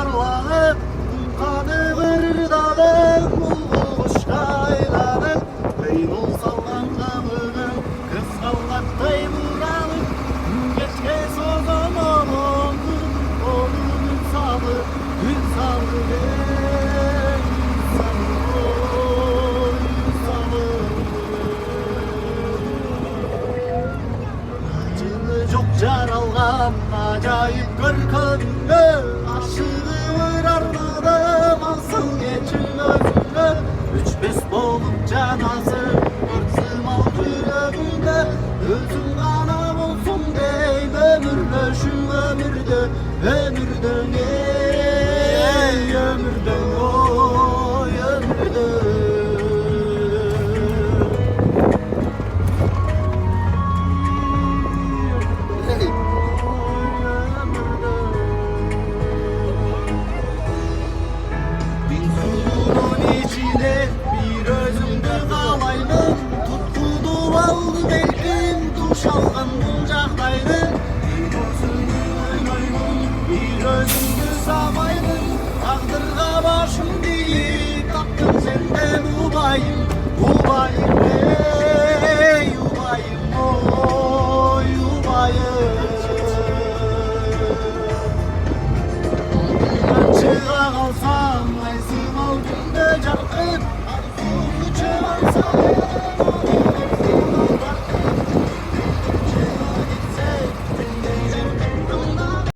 arlanıp kanı vırdadım buluşta aylanıp beynul sallangamını kız sallattay buranıp geçke sozamam oldu onun ünsalı çok caralgam acayip görkemli aşığımı armadım alsın geçin özümü 3-5 bolup canası örtsüm altı ömürde özüm anam olsun deyim ömürde şu ömürde ömürden ey ömürden oy ömürden. Bir özümde kalaydım tutkudu aldı belkim duş algan buncaklaydım bir özümde samaydım takdırga başım değil kaptın senden ubayım